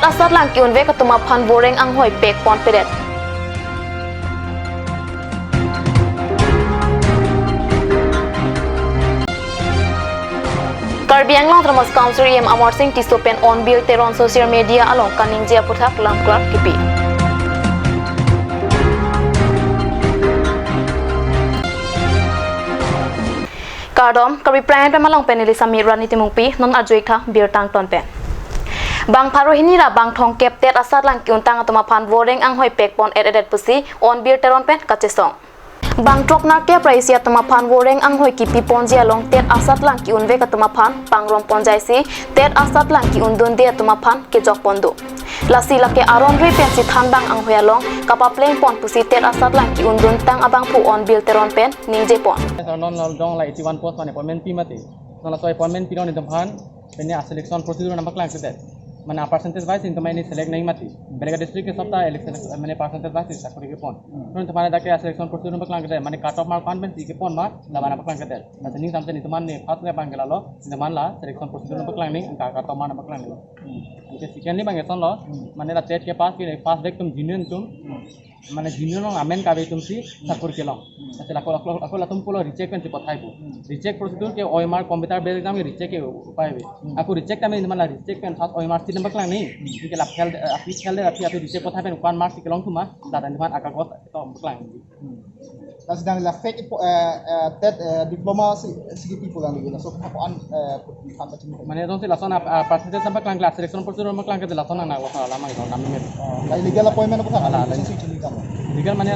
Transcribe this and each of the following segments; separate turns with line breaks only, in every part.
asat lang kiun ve katuma phan boreng ang hoi pek pon peret Karbi Anglong Tramos Council em Amor Singh tisopen on bill teron social media along kaning jia puthak lam clark kipi Kardom Karbi Prime pemalong penili sami raniti mungpi non ajuik tha bir tang ton pen Bang pharo hinira bang thong kep tet asat lang kiun tang atuma phan boreng ang hoi pek pon edet pusi on bir teron pen kachesong Bang trok na ke praisia tama phan boreng ang hoi kipi ponjia long tet asat lang ki unve ka tama phan pangrom ponjai si tet asat lang ki undun de tama phan ke jok pondu lasi lake aron re pen si than bang ang hoya long kapa pleng pon pusi tet asat lang ki undun tang abang pu on bil teron pen ningje pon
non dong la 81 post mane appointment pi mate non so appointment pi non idam phan penya selection procedure number klang kete mane percentage wise in tomai ni select nahi mati belega district ke sabta election mane percentage wise sakuri ke pon non tomai da ke selection procedure number klang kete mane cut off mark pan ben si ke pon ma la bana klang kete na ning samse ni toman ne first ne bang gelalo toman la selection procedure number klang ning ka cut off mark number klang ni ke second ni bang eson lo mane la state ke pass ki first back tum junior tum mane junior no amen ka be tum si sakur ke long ate lako la tum pulo reject pen si pathai bu reject procedure ke OMR computer based exam ke reject ke upai be aku reject kami mala reject pen first OMR si number klang ni ke la fail api fail de api reject pathai pen 1 mark ke long tuma la dan man aka got to klang
la sedang la fake tet diploma CGP pulang ni so aku an
mane don si lason percentage number klang class selection procedure number klang ke lason na wasa lama itu kami me
la illegal appointment apa
ala legal mane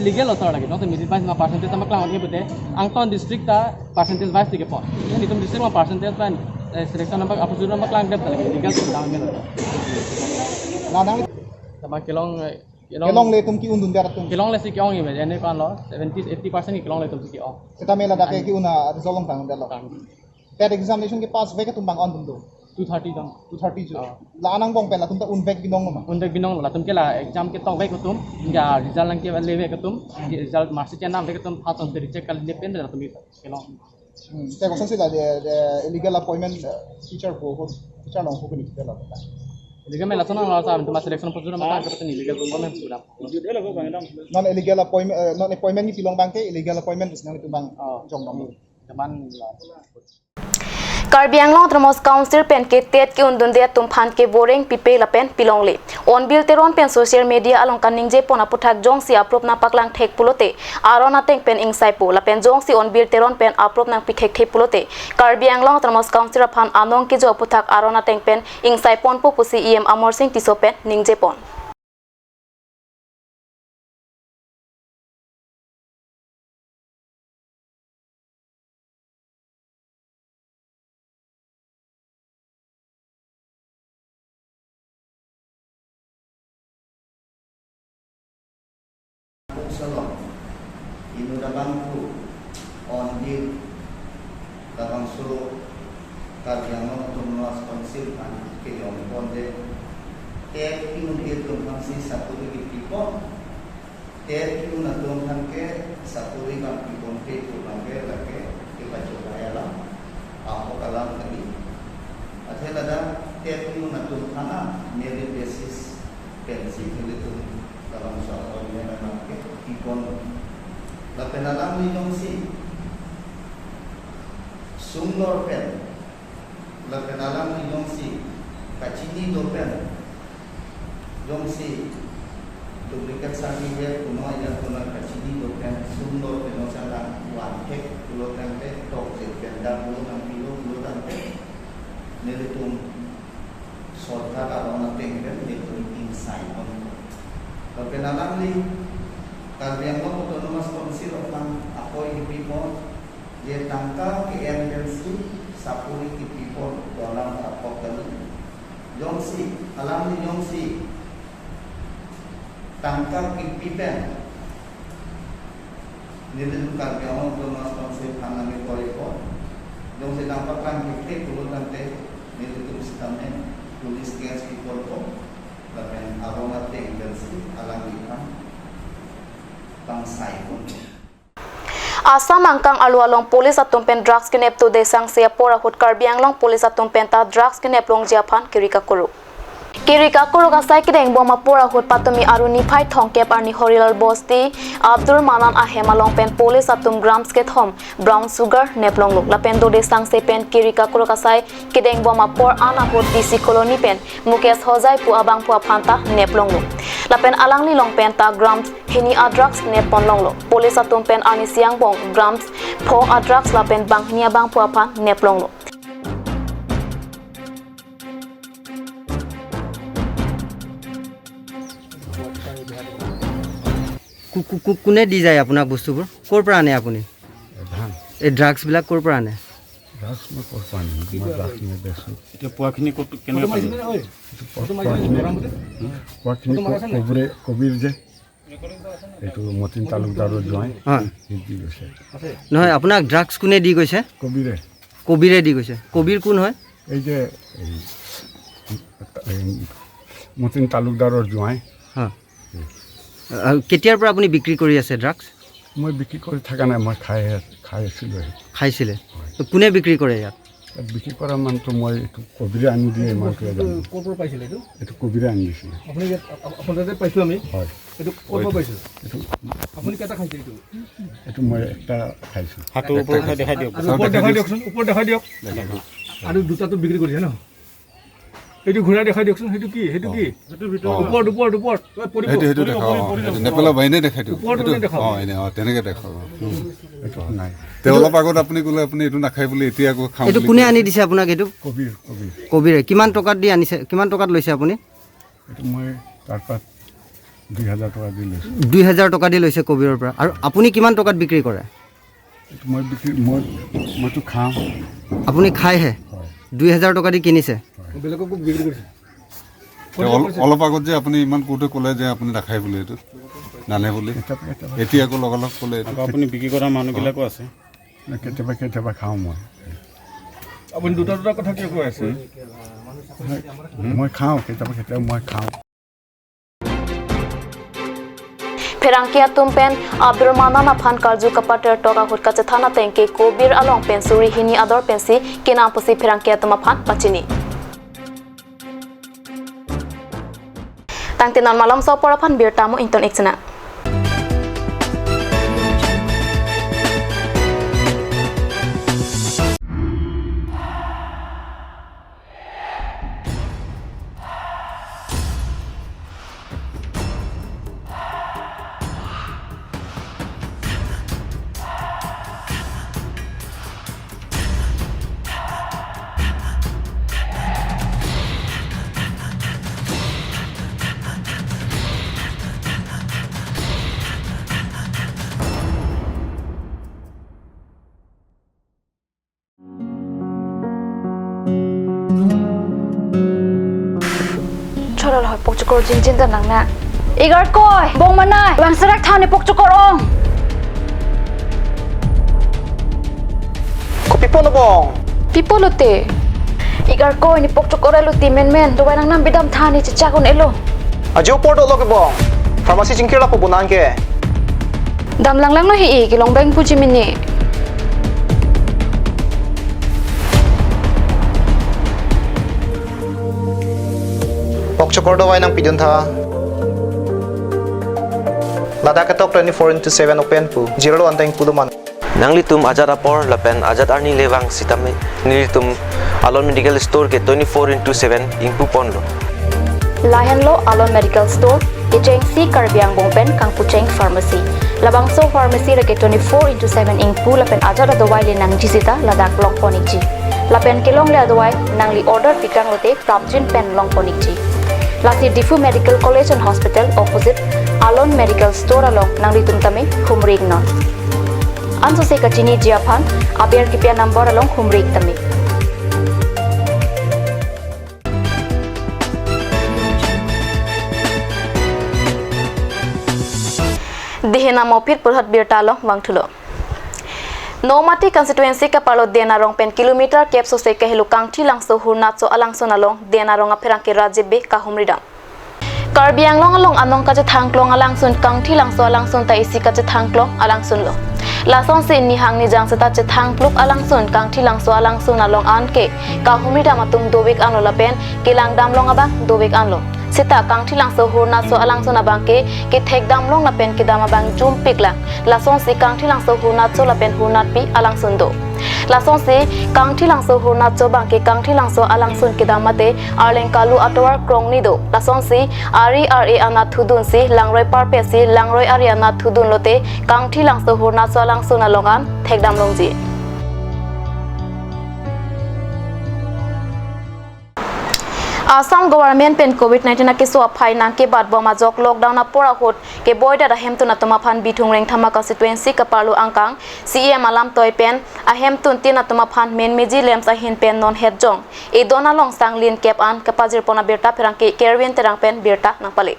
illegal lo lagi no to midit ma percentage number klang ni bete angton district ta percentage wise ke pon ni tum district ma percentage pan selection number procedure number klang ke lagi legal to dang me
ladang
sama kilong
kelong le tum ki undun dar tum
kilong le si kiong ni me kan lo 70-80% ki kilong le tum si kiong
kita mela da ke ki una result tang dar lo tet examination ke pass ve ka tum bang on tum do
230 dong
230 jo la anang bong pe la tum ta un vek binong ma
untuk binong la tum ke la exam ke tong baik kutum ya result lang ke le baik kutum result marks ke nam baik kutum haton de check kal depend la tum kelong
te ko sansi la de illegal appointment teacher ko teacher long ko ni ke la
legal me la sona la sa tum selection procedure ma ka katani legal government sudah
non illegal appointment ni pilong bang ke illegal appointment is nang itu bang jong dong
teman
Karbi Anglong Tramos Council pen ke tet ki undun de tum phan ke boreng pipe la pen pilong le on bil teron pen social media along kaning je pona puthak jong si aprop na paklang thek pulote arona teng pen insai pu la pen jong si on bil teron pen aprop na pithek thek pulote Karbi Anglong Tramos Council phan anong ki jo puthak arona teng pen insai pon pu pusi em Amor Singh tisopen ningje pon
Salon inu dalam ku on deal dalam suruh karyawan untuk meluas konsil kan ke yang bonde inu dia tuh si satu lagi people inu na tuh kan ke satu lagi people itu bangke lagi kita coba ya lah aku kalam tadi ada inu na tuh kana merit basis pensi itu dalam soal ini memang ipon la penalang ni dong si sumber pen la penalang ni dong si kacini do pen dong si duplikat certificate kuno ya kuno kacini do pen sumber pen no sala wan tek kulo tante tok je pen da kulo nang kulo tante nelitum sorta kalau nating pen nelitum insight on kebenaran ni Karbi Anglong Autonomous Council of Apoy people dia tangkap ke emergency sapuri ki people dalam rapor tadi jongsi alam ni jongsi tangkap ki people ni tu Karbi Anglong Autonomous Council hanami korepon jongsi tangkap kan ki puluh tante ni tu sistemnya tulis gas people ko dan aroma tendensi alam ikan bangsai pun.
Asam angkang alualong polis atumpen drugs kinep to desang siapora hut Karbi Anglong polis atumpen ta drugs kinep long Japan kirika kuru. Kirika kuruga sai kideng boma pura hut patumi aruni phai thongkep arni horilal bosti Abdul Manan ahema longpen police atum grams ke thom brown sugar neplong luk lapen do de sang se pen Kirika kuruga sai kideng boma por ana hut DC colony pen Mukesh hozai pu abang pu phanta neplong luk lapen alangli longpen ta grams hini drugs nepon long luk police atum pen arni siang bong grams pho drugs lapen bang hini abang pu phan neplong luk
কোনে দি যায় আপোনাক বস্তুবোৰ ক'ৰ পৰা আনে আপুনি এই ড্ৰাগছ বিলাক ক'ৰ পৰা আনে
কবিৰ যে এইটো মতিন তালুকদাৰৰ জোঁৱাই দি গৈছে
নহয় আপোনাক ড্ৰাগছ কোনে দি গৈছে কবিৰে দি গৈছে কবিৰ কোন হয়
এই যে মতিন তালুকদাৰৰ জোঁৱাই
কেতিয়াৰ পৰা আপুনি বিক্ৰী কৰি আছে ড্ৰাগছ
মই বিক্ৰী কৰি থকা নাই মই খাই আছিলোঁ
খাইছিলে কোনে বিক্ৰী কৰে ইয়াত
বিক্ৰী কৰা মানুহটো মই এইটো কবিৰে আনি দিয়ে মানুহটোৱে জানো
ক'ৰ পৰা পাইছিলে
এইটো কবিৰে আনি দিছিলে
আপুনি আপোনালোকে পাইছোঁ আমি
হয়
এইটো ক'ৰ পৰা পাইছোঁ
এইটো
আপুনি কেইটা খাইছে
এইটো মই একটা খাইছোঁ
হাতৰ ওপৰত দেখাই দিয়ক ওপৰত দেখাই দিয়কচোন ওপৰত দেখাই দিয়ক আৰু দুটাটো বিক্ৰী কৰিছে ন এইটো ঘূৰাই দেখাই দিয়কচোন সেইটো কি ওপৰত
নেপেলা বাইনে দেখাই দিওঁ তেনেকৈ দেখাব তেওঁ অলপ আগত আপুনি ক'লে আপুনি এইটো নাখায় বুলি এতিয়া আকৌ খাওঁ
এইটো কোনে আনি দিছে আপোনাক এইটো কবিৰে কিমান টকাত দি আনিছে কিমান টকাত লৈছে আপুনি
এইটো মই তাৰ পৰা 2000 টকা দি লৈছোঁ
2000 টকা দি লৈছে কবিৰৰ পৰা আৰু আপুনি কিমান টকাত বিক্ৰী কৰে
এইটো মইতো খাওঁ
আপুনি খায়হে 2000 টকা দি কিনিছে
বেলেগকো বিক্ৰী কৰিছে
অলপ আগত যে আপুনি ইমান কওঁতে ক'লে যে আপুনি নাখায় বুলি এইটো নানে বুলি এতিয়া আকৌ লগালগ ক'লে
আপুনি বিক্ৰী কৰা মানুহবিলাকো আছে
কেতিয়াবা খাওঁ মই
আপুনি দুটা কথা কিয় কৈ আছে
মই খাওঁ কেতিয়াবা মই খাওঁ
Ferangkia tumpen Abdul Manan aphan karju kapater toka hut kache thana tengke kobir along pensuri hini ador pensi kina pusi ferangkia tumaphan pachini tangtinan malam so poraphan bir tamu inton iksena Chora lah pok cukor jin dan nang na. Igar koi bong manai bang serak thane pok cukor ong.
Ko pipo no bong.
Pipo lote. Igar koi ni pok cukor elo ti men do nang nam bidam thani chicha kon elo.
Ajo porto lo ke bong. Pharmacy jingkir la po bunan ke.
Dam lang no hi ki long bang puji mini.
Pok cukor do nang pidun tha. Lada ketok 24/7 open pu. Jiro anteng puduman.
Nangli tum ajat apor lapen ajat arni lewang sitame nili tum Alon Medical Store ke 24/7 ingpu pondo.
Lahen lo Alon Medical Store Ijeng si Karbiang Bongpen Kang Pucheng Pharmacy. Labang so pharmacy rake 24/7 ingpu lapen ajat adawai le nang jisita ladak long ponikji. Lapen kelong le adawai nangli order pikang lote prapjin pen long ponikji. Lasi Difu Medical College and Hospital opposite Alon Medical Store along nangli tumtame humring non. Anso se kachini jiaphan aber kipya number along humring tame. Dihena mopit purhat birtalo wangthulo. Nomati constituency ka parlo denarong pen kilometer kepso se kahilo kangthi langso hurnatso alangso nalong denarong apherangke rajebe ka humridam. Karbi anglong along anong kaje thangklong alangsun kangthi langso alangsun ta isi kaje thangklong alangsun lo. ลาซองสินนิหังนิจังสตาจะทางปลุกอลังสุนกังที่ลังโซอลังสุนอลองอันเกกาหุมิดามาตุงโดวิกอันโลละเป็นกิลังดำลงอบะโดวิกอันโลสิตากังที่ลังโซฮูนาโซอลังสุนบังเกกิเทกดำลงละเป็นกิดามาบังจุมปิกลังลาซองสิกังที่ลังโซฮูนาโซละเป็นฮูนาปีอลังสุนโดลาซองสิกังที่ลังโซฮูนาโซบังเกกังที่ลังโซอลังสุนกิดามาเตอาเลงกาลูอัตวาร์กรองนิโดลาซองสิอารีอาร์เออานาทุดุนสิลังรอยปาร์เปสิลังรอยอารีอานาทุดุนโลเตกังที่ลังโซฮูนาโซอลังสุนอลองอันเทกดำลงจีAssam government pen COVID-19 na kisu aphai nang ke bad boma jok lockdown na pora hot ke boida da hem tun atoma phan bithung reng thama constituency ka parlu angkang CM alam toy pen a hem tun tin atoma phan men meji lems a hin pen non het jong e dona long sang lin cap an kapajir pona berta pherang ke kerwin terang pen berta nang pale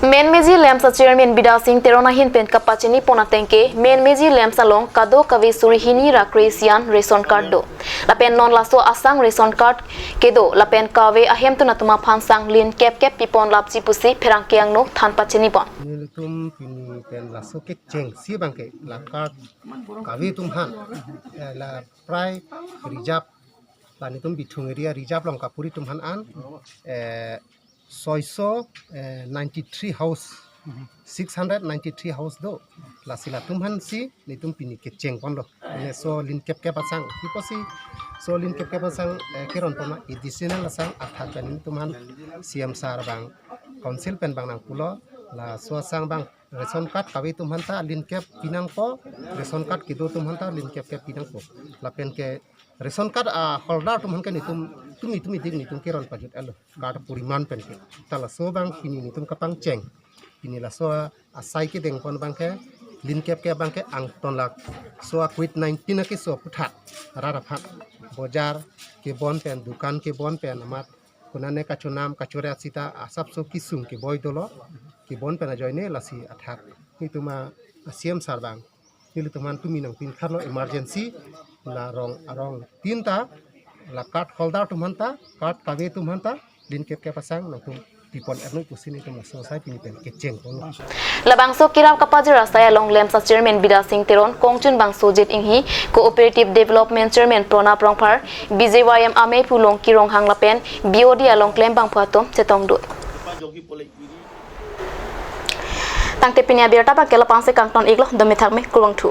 Men Meji Lamsa Chairman Bida Singh Terona Hin Pen Kapachini Pona Tenke Men Meji Lamsa Long Kado Kavi Surihini Ra Christian Reson Card Do Lapen Non Laso Asang Reson Card Kedo Lapen Kave Ahem Tu Natuma Phan Sang Lin Kep Kep Pipon Lapsi Pusi Pherang Kiang No Than Pachini Pon
Tum Pini Pen Laso Kek Cheng Si Bangke La Card Kavi Tum Han La Prai Rijab Lanitum Bitung Area Rijab Long Kapuri Tum Han An 693 house 693 house do la sila tumhan si ni tum pini ke cheng pon lo ne so lin kep kep asang piposi so lin kep kep asang keron pona additional asang atha pen tumhan CM sar bang council pen bang nang pulo la so asang bang ration card kawi tumhan ta lin kep pinang po ration card kido tumhan ta lin kep kep pinang po la pen ke ration card holder tumhan ke ni tumi dig ni tum keron pajut alo card puriman pen ke tala so bang pini ni tum kapang cheng pini la so asai ke deng pon bang ke lin kep ke bang ke ang ton lak so COVID-19 ke so puthat rara phat bazar ke bon pen dukan ke bon pen amat kunane ka chunam ka chore asita asap so kisung ke boy dolo ke bon pen joine lasi athak ni tuma CM sar bang ni tuman tumi nang pin kharlo emergency la rong tinta la card holder tumanta card kage tumanta lin kep kep pasang nang tum people erno kusini tum society ni pen kecheng pon
labang so kirap kapajir rasaya long lem sa chairman Bida Singh Teron kongchun bang sojit inghi cooperative development chairman Prona Prongphar BJYM ame pulong kirong hang lapen BOD along klem bang phatom chetong do tangte pinia berta ba kelapang se kangton iglo domi thakme kurang thu